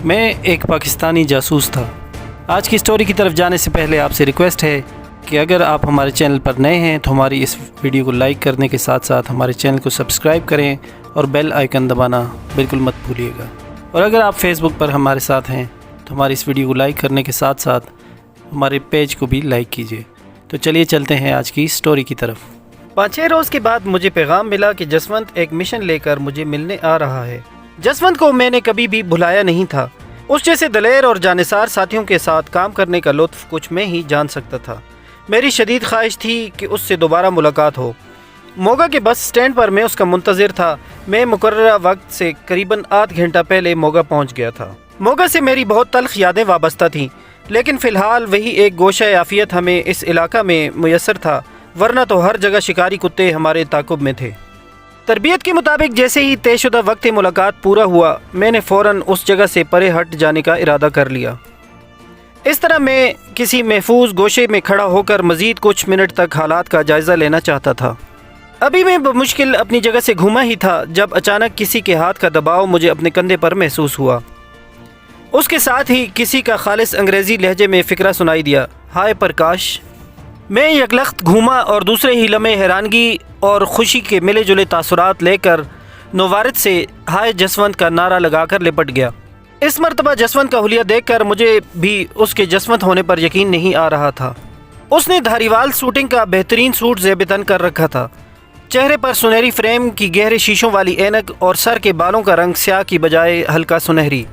میں ایک پاکستانی جاسوس تھا۔ آج کی اسٹوری کی طرف جانے سے پہلے آپ سے ریکویسٹ ہے کہ اگر آپ ہمارے چینل پر نئے ہیں تو ہماری اس ویڈیو کو لائک کرنے کے ساتھ ساتھ ہمارے چینل کو سبسکرائب کریں اور بیل آئیکن دبانا بالکل مت بھولیے گا۔ اور اگر آپ فیس بک پر ہمارے ساتھ ہیں تو ہماری اس ویڈیو کو لائک کرنے کے ساتھ ساتھ ہمارے پیج کو بھی لائک کیجیے۔ تو چلیے چلتے ہیں آج کی اسٹوری کی طرف۔ 5-6 روز کے بعد مجھے پیغام ملا کہ جسونت ایک مشن لے کر مجھے ملنے آ رہا ہے۔ جسونت کو میں نے کبھی بھی بھلایا نہیں تھا۔ اس جیسے دلیر اور جانثار ساتھیوں کے ساتھ کام کرنے کا لطف کچھ میں ہی جان سکتا تھا۔ میری شدید خواہش تھی کہ اس سے دوبارہ ملاقات ہو۔ موگا کے بس سٹینڈ پر میں اس کا منتظر تھا۔ میں مقررہ وقت سے قریباً آدھ گھنٹہ پہلے موگا پہنچ گیا تھا۔ موگا سے میری بہت تلخ یادیں وابستہ تھیں، لیکن فی الحال وہی ایک گوشہ عافیت ہمیں اس علاقہ میں میسر تھا، ورنہ تو ہر جگہ شکاری کتے ہمارے تعاقب میں تھے۔ تربیت کے مطابق جیسے ہی طے شدہ وقت ملاقات پورا ہوا، میں نے فوراً اس جگہ سے پرے ہٹ جانے کا ارادہ کر لیا۔ اس طرح میں کسی محفوظ گوشے میں کھڑا ہو کر مزید کچھ منٹ تک حالات کا جائزہ لینا چاہتا تھا۔ ابھی میں بمشکل اپنی جگہ سے گھوما ہی تھا جب اچانک کسی کے ہاتھ کا دباؤ مجھے اپنے کندھے پر محسوس ہوا۔ اس کے ساتھ ہی کسی کا خالص انگریزی لہجے میں فقرہ سنائی دیا، ہائے پرکاش۔ میں یکلخت گھوما اور دوسرے ہی لمحے حیرانگی اور خوشی کے ملے جلے تاثرات لے کر نوارد سے ہائے جسونت کا نعرہ لگا کر لپٹ گیا۔ اس مرتبہ جسونت کا حلیہ دیکھ کر مجھے بھی اس کے جسونت ہونے پر یقین نہیں آ رہا تھا۔ اس نے دھاریوال سوٹنگ کا بہترین سوٹ زیب تن کر رکھا تھا، چہرے پر سنہری فریم کی گہرے شیشوں والی اینک اور سر کے بالوں کا رنگ سیاہ کی بجائے ہلکا سنہری۔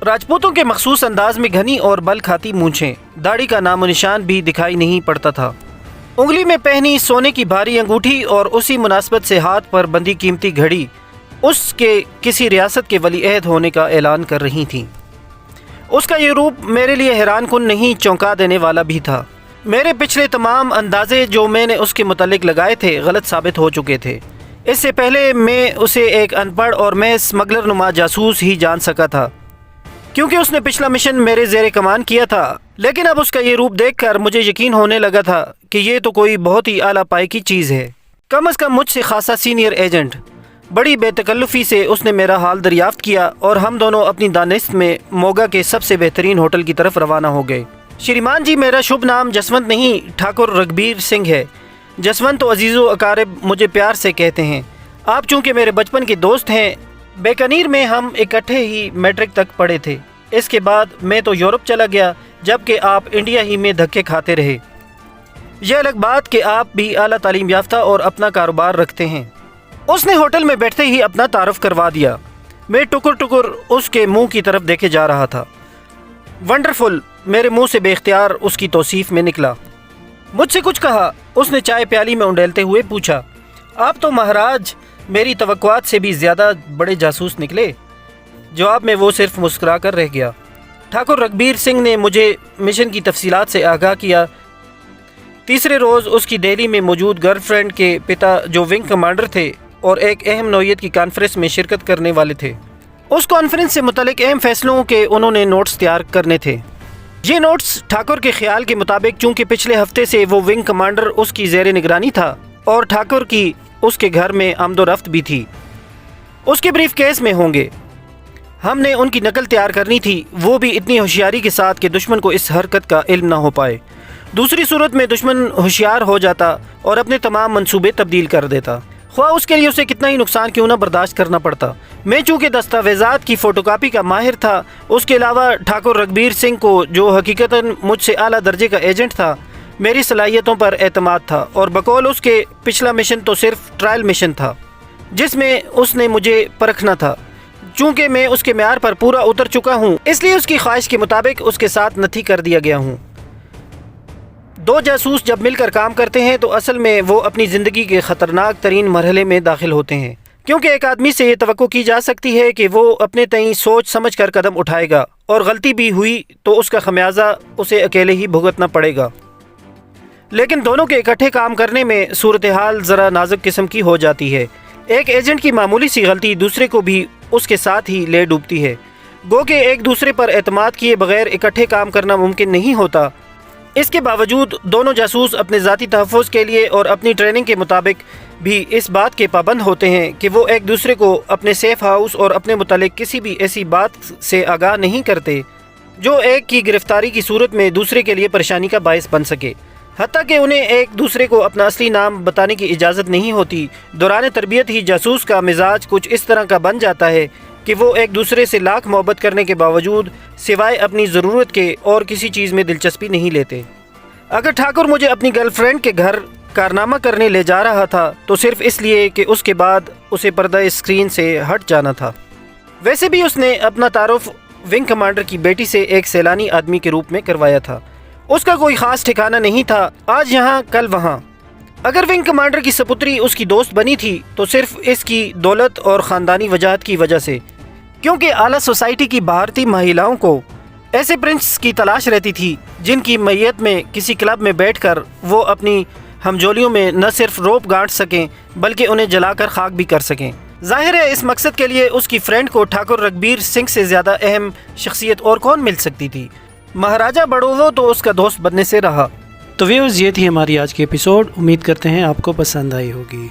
راجپوتوں کے مخصوص انداز میں گھنی اور بل کھاتی مونچھیں، داڑھی کا نام و نشان بھی دکھائی نہیں پڑتا تھا۔ انگلی میں پہنی سونے کی بھاری انگوٹھی اور اسی مناسبت سے ہاتھ پر بندھی قیمتی گھڑی اس کے کسی ریاست کے ولی عہد ہونے کا اعلان کر رہی تھیں۔ اس کا یہ روپ میرے لیے حیران کن نہیں، چونکا دینے والا بھی تھا۔ میرے پچھلے تمام اندازے جو میں نے اس کے متعلق لگائے تھے غلط ثابت ہو چکے تھے۔ اس سے پہلے میں اسے ایک ان پڑھ اور محض اسمگلر نما جاسوس ہی جان سکا تھا، کیونکہ اس نے پچھلا مشن میرے زیر کمان کیا تھا۔ لیکن اب اس کا یہ روپ دیکھ کر مجھے یقین ہونے لگا تھا کہ یہ تو کوئی بہت ہی اعلیٰ پائے کی چیز ہے، کم از کم مجھ سے خاصا سینئر ایجنٹ۔ بڑی بے تکلفی سے اس نے میرا حال دریافت کیا اور ہم دونوں اپنی دانست میں موگا کے سب سے بہترین ہوٹل کی طرف روانہ ہو گئے۔ شریمان جی، میرا شبھ نام جسونت نہیں، ٹھاکر رگبیر سنگھ ہے۔ جسونت تو عزیز و اقارب مجھے پیار سے کہتے ہیں۔ آپ چونکہ میرے بچپن کے دوست ہیں، بیکانیر میں ہم اکٹھے ہی میٹرک تک پڑھے تھے۔ اس کے بعد میں تو یورپ چلا گیا، جبکہ آپ انڈیا ہی میں دھکے کھاتے رہے۔ یہ الگ بات کہ آپ بھی اعلیٰ تعلیم یافتہ اور اپنا کاروبار رکھتے ہیں۔ اس نے ہوٹل میں بیٹھتے ہی اپنا تعارف کروا دیا۔ میں ٹکر ٹکر اس کے منہ کی طرف دیکھے جا رہا تھا۔ ونڈرفل، میرے منہ سے بے اختیار اس کی توصیف میں نکلا۔ مجھ سے کچھ کہا؟ اس نے چائے پیالی میں انڈیلتے ہوئے پوچھا۔ آپ تو مہاراج میری توقعات سے بھی زیادہ بڑے جاسوس نکلے۔ جواب میں وہ صرف مسکرا کر رہ گیا۔ ٹھاکر رگبیر سنگھ نے مجھے مشن کی تفصیلات سے آگاہ کیا۔ تیسرے روز اس کی دہلی میں موجود گرل فرینڈ کے پتا جو ونگ کمانڈر تھے اور ایک اہم نوعیت کی کانفرنس میں شرکت کرنے والے تھے، اس کانفرنس سے متعلق اہم فیصلوں کے انہوں نے نوٹس تیار کرنے تھے۔ یہ نوٹس ٹھاکر کے خیال کے مطابق چونکہ پچھلے ہفتے سے وہ ونگ کمانڈر اس کی زیر نگرانی تھا اور ٹھاکر کی اس کے گھر میں آمد و رفت بھی تھی، اس کے بریف کیس میں ہوں گے۔ ہم نے ان کی نقل تیار کرنی تھی، وہ بھی اتنی ہوشیاری کے ساتھ کہ دشمن کو اس حرکت کا علم نہ ہو پائے۔ دوسری صورت میں دشمن ہوشیار ہو جاتا اور اپنے تمام منصوبے تبدیل کر دیتا، خواہ اس کے لیے اسے کتنا ہی نقصان کیوں نہ برداشت کرنا پڑتا۔ میں چونکہ دستاویزات کی فوٹو کاپی کا ماہر تھا، اس کے علاوہ ٹھاکر رگبیر سنگھ کو جو حقیقتاً مجھ سے اعلیٰ درجے کا ایجنٹ تھا، میری صلاحیتوں پر اعتماد تھا، اور بقول اس کے پچھلا مشن تو صرف ٹرائل مشن تھا جس میں اس نے مجھے پرکھنا تھا۔ چونکہ میں اس کے معیار پر پورا اتر چکا ہوں، اس لیے اس کی خواہش کے مطابق اس کے ساتھ نتھی کر دیا گیا ہوں۔ دو جاسوس جب مل کر کام کرتے ہیں تو اصل میں وہ اپنی زندگی کے خطرناک ترین مرحلے میں داخل ہوتے ہیں، کیونکہ ایک آدمی سے یہ توقع کی جا سکتی ہے کہ وہ اپنے تئیں سوچ سمجھ کر قدم اٹھائے گا، اور غلطی بھی ہوئی تو اس کا خمیازہ اسے اکیلے ہی بھگتنا پڑے گا۔ لیکن دونوں کے اکٹھے کام کرنے میں صورتحال ذرا نازک قسم کی ہو جاتی ہے۔ ایک ایجنٹ کی معمولی سی غلطی دوسرے کو بھی اس کے ساتھ ہی لے ڈوبتی ہے، گو کہ ایک دوسرے پر اعتماد کیے بغیر اکٹھے کام کرنا ممکن نہیں ہوتا۔ اس کے باوجود دونوں جاسوس اپنے ذاتی تحفظ کے لیے اور اپنی ٹریننگ کے مطابق بھی اس بات کے پابند ہوتے ہیں کہ وہ ایک دوسرے کو اپنے سیف ہاؤس اور اپنے متعلق کسی بھی ایسی بات سے آگاہ نہیں کرتے جو ایک کی گرفتاری کی صورت میں دوسرے کے لیے پریشانی کا باعث بن سکے، حتیٰ کہ انہیں ایک دوسرے کو اپنا اصلی نام بتانے کی اجازت نہیں ہوتی۔ دوران تربیت ہی جاسوس کا مزاج کچھ اس طرح کا بن جاتا ہے کہ وہ ایک دوسرے سے لاکھ محبت کرنے کے باوجود سوائے اپنی ضرورت کے اور کسی چیز میں دلچسپی نہیں لیتے۔ اگر ٹھاکر مجھے اپنی گرل فرینڈ کے گھر کارنامہ کرنے لے جا رہا تھا تو صرف اس لیے کہ اس کے بعد اسے پردہ اسکرین سے ہٹ جانا تھا۔ ویسے بھی اس نے اپنا تعارف ونگ کمانڈر کی بیٹی سے ایک سیلانی آدمی کے روپ میں کروایا تھا۔ اس کا کوئی خاص ٹھکانہ نہیں تھا، آج یہاں کل وہاں۔ اگر ونگ کمانڈر کی سپتری اس کی دوست بنی تھی تو صرف اس کی دولت اور خاندانی وجاہت کی وجہ سے، کیونکہ اعلیٰ سوسائٹی کی بھارتی مہیلاؤں کو ایسے پرنس کی تلاش رہتی تھی جن کی میت میں کسی کلب میں بیٹھ کر وہ اپنی ہمجولیوں میں نہ صرف روپ گانٹ سکیں بلکہ انہیں جلا کر خاک بھی کر سکیں۔ ظاہر ہے اس مقصد کے لیے اس کی فرینڈ کو ٹھاکر رگبیر سنگھ سے زیادہ اہم شخصیت اور کون مل سکتی تھی؟ مہاراجہ بڑوو تو اس کا دوست بننے سے رہا۔ تو ویورز، یہ تھی ہماری آج کی ایپیسوڈ، امید کرتے ہیں آپ کو پسند آئی ہوگی۔